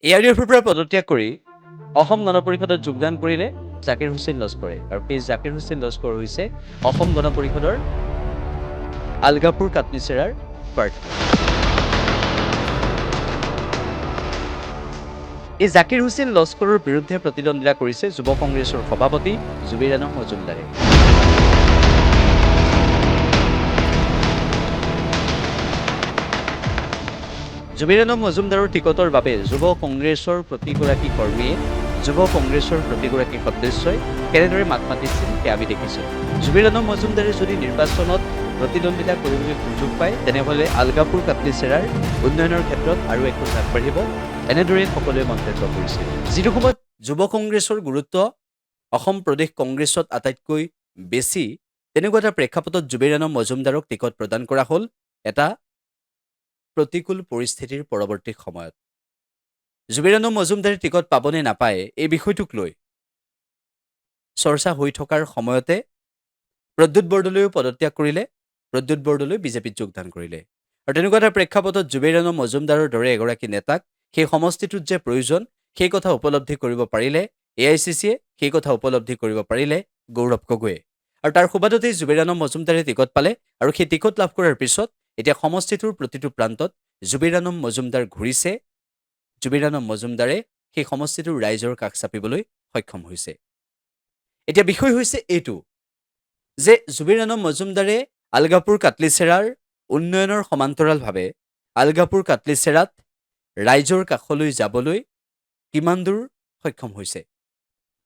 এআইডিএফৰ পৰা পদত্যাগ কৰি অসম গণ পৰিষদত যোগদান কৰিলে জাকিৰ হুছেইন লস্কৰে আৰু সেই জাকিৰ হুছেইন লস্কৰ হৈছে অসম গণ পৰিষদৰ আলগাপুৰ কাটলিচেৰাৰ প্ৰাৰ্থী। এই জাকিৰ হুছেইন লস্কৰৰ বিৰুদ্ধে প্ৰতিদ্বন্দ্বিতা কৰিছে যুৱ কংগ্ৰেছৰ সভাপতি জুবিৰ আলম মজুমদাৰে। জুবিৰ আলম মজুমদাৰৰ টিকটৰ বাবে যুৱ কংগ্ৰেছৰ প্ৰতিগৰাকী কৰ্মীয়ে যুৱ কংগ্ৰেছৰ প্ৰতিগৰাকী সদস্যই কেনেদৰে মাত মাতিছিল সেয়া আমি দেখিছোঁ। জুবিৰ আলম মজুমদাৰে যদি নিৰ্বাচনত প্ৰতিদ্বন্দ্বিতা কৰিবলৈ সুযোগ পায় তেনেহ'লে আলগাপুৰ কাটলিচেৰাৰ উন্নয়নৰ ক্ষেত্ৰত আৰু একো আগবাঢ়িব, এনেদৰে সকলোৱে মন্তব্য কৰিছিল। যিটো সময়ত যুৱ কংগ্ৰেছৰ গুৰুত্ব অসম প্ৰদেশ কংগ্ৰেছত আটাইতকৈ বেছি, তেনেকুৱা এটা প্ৰেক্ষাপটত জুবিৰ আলম মজুমদাৰক টিকট প্ৰদান কৰা হ'ল এটা প্ৰতিকূল পৰিস্থিতিৰ পৰৱৰ্তী সময়ত। জুবিৰ আলম মজুমদাৰে টিকট পাবনে নাপায় এই বিষয়টোক লৈ চৰ্চা হৈ থকাৰ সময়তে প্ৰদ্যুৎ বৰদলৈও পদত্যাগ কৰিলে, প্ৰদ্যুৎ বৰদলৈ বিজেপিত যোগদান কৰিলে। আৰু তেনেকুৱা এটা প্ৰেক্ষাপটত জুবিৰ আলম মজুমদাৰৰ দৰে এগৰাকী নেতাক সেই সমষ্টিটোত যে প্ৰয়োজন সেই কথা উপলব্ধি কৰিব পাৰিলে এআইচিচিয়ে, সেই কথা উপলব্ধি কৰিব পাৰিলে গৌৰৱ গগৈয়ে। আৰু তাৰ সুবাদতেই জুবিৰ আলম মজুমদাৰে টিকট পালে আৰু সেই টিকট লাভ কৰাৰ পিছত এতিয়া সমষ্টিটোৰ প্ৰতিটো প্ৰান্তত জুবিৰ আলম মজুমদাৰ ঘূৰিছে। জুবিৰ আলম মজুমদাৰে সেই সমষ্টিটোৰ ৰাইজৰ কাষ চাপিবলৈ সক্ষম হৈছে। এতিয়া বিষয় হৈছে এইটো যে জুবিৰ আলম মজুমদাৰে আলগাপুৰ কাটলিচেৰাৰ উন্নয়নৰ সমান্তৰালভাৱে আলগাপুৰ কাটলিচেৰাত ৰাইজৰ কাষলৈ যাবলৈ কিমান দূৰ সক্ষম হৈছে।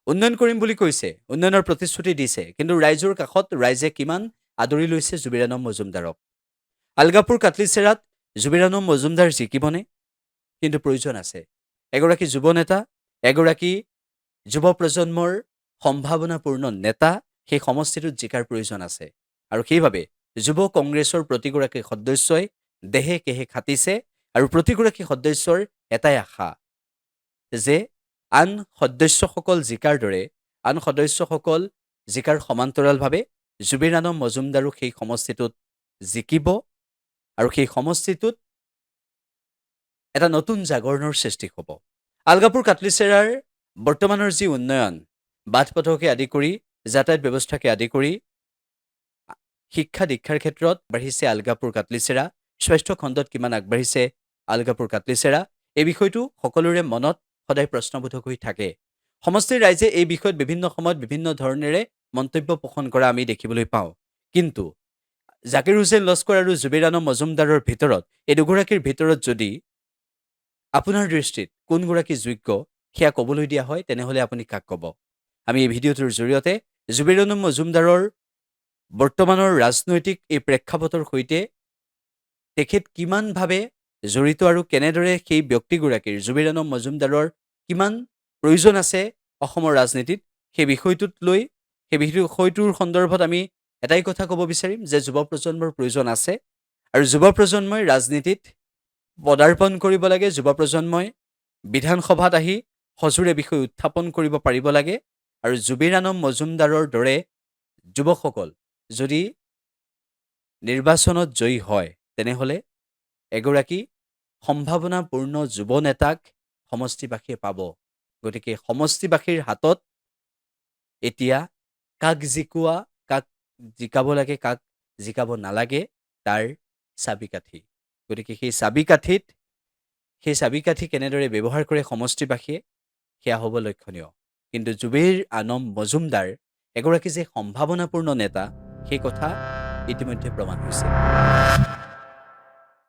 উন্নয়ন কৰিম বুলি কৈছে, উন্নয়নৰ প্ৰতিশ্ৰুতি দিছে, কিন্তু ৰাইজৰ কাষত ৰাইজে কিমান আদৰি লৈছে জুবিৰ আলম মজুমদাৰক। আলগাপুৰ কাটলিচেৰাত জুবিৰ আলম মজুমদাৰ জিকিবনে? কিন্তু প্ৰয়োজন আছে। এগৰাকী যুৱ নেতা, এগৰাকী যুৱ প্ৰজন্মৰ সম্ভাৱনাপূৰ্ণ নেতা সেই সমষ্টিটোত জিকাৰ প্ৰয়োজন আছে। আৰু সেইবাবে যুৱ কংগ্ৰেছৰ প্ৰতিগৰাকী সদস্যই দেহে কেহে খাটিছে আৰু প্ৰতিগৰাকী সদস্যৰ এটাই আশা যে আন সদস্যসকল জিকাৰ দৰে, আন সদস্যসকল জিকাৰ সমান্তৰালভাৱে জুবিৰ আলম মজুমদাৰো সেই সমষ্টিটোত জিকিব আৰু সেই সমষ্টিটোত এটা নতুন জাগৰণৰ সৃষ্টি হ'ব। আলগাপুৰ কাটলিচেৰাৰ বৰ্তমানৰ যি উন্নয়ন, বাট পথকে আদি কৰি যাতায়াত ব্যৱস্থাকে আদি কৰি শিক্ষা দীক্ষাৰ ক্ষেত্ৰত বাঢ়িছে আলগাপুৰ কাটলিচেৰা, স্বাস্থ্য খণ্ডত কিমান আগবাঢ়িছে আলগাপুৰ কাটলিচেৰা, এই বিষয়টো সকলোৰে মনত সদায় প্ৰশ্নবোধক হৈ থাকে। সমষ্টিৰ ৰাইজে এই বিষয়ত বিভিন্ন সময়ত বিভিন্ন ধৰণেৰে মন্তব্য পোষণ কৰা আমি দেখিবলৈ পাওঁ। কিন্তু জাকিৰ হুছেইন লস্কৰ আৰু জুবিৰ আলম মজুমদাৰৰ ভিতৰত এই দুগৰাকীৰ ভিতৰত যদি আপোনাৰ দৃষ্টিত কোনগৰাকী যোগ্য সেয়া ক'বলৈ দিয়া হয় তেনেহ'লে আপুনি কাক ক'ব? আমি এই ভিডিঅ'টোৰ জৰিয়তে জুবিৰ আলম মজুমদাৰৰ বৰ্তমানৰ ৰাজনৈতিক এই প্ৰেক্ষাপটৰ সৈতে তেখেত কিমানভাৱে জড়িত আৰু কেনেদৰে সেই ব্যক্তিগৰাকীৰ জুবিৰ আলম মজুমদাৰৰ কিমান প্ৰয়োজন আছে অসমৰ ৰাজনীতিত সেই বিষয়টোত লৈ সেই বিষয়টোৰ সন্দৰ্ভত আমি এটাই কথা ক'ব বিচাৰিম যে যুৱ প্ৰজন্মৰ প্ৰয়োজন আছে আৰু যুৱ প্ৰজন্মই ৰাজনীতিত পদাৰ্পণ কৰিব লাগে। যুৱ প্ৰজন্মই বিধানসভাত আহি সজোৰে বিষয় উত্থাপন কৰিব পাৰিব লাগে। আৰু জুবিৰ আলম মজুমদাৰৰ দৰে যুৱকসকল যদি নিৰ্বাচনত জয়ী হয় তেনেহ'লে এগৰাকী সম্ভাৱনাপূৰ্ণ যুৱ নেতাক সমষ্টিবাসীয়ে পাব। গতিকে সমষ্টিবাসীৰ হাতত এতিয়া কাক জিকোৱা, কাক জিকাব লাগে, কাক জিকাব নালাগে তাৰ চাবিকাঠি। গতিকে সেই চাবিকাঠি কেনেদৰে ব্যৱহাৰ কৰে সমষ্টিবাসীয়ে সেয়া হ'ব লক্ষণীয়। কিন্তু জুবিৰ আলম মজুমদাৰ এগৰাকী যে সম্ভাৱনাপূৰ্ণ নেতা সেই কথা ইতিমধ্যে প্ৰমাণ হৈছে।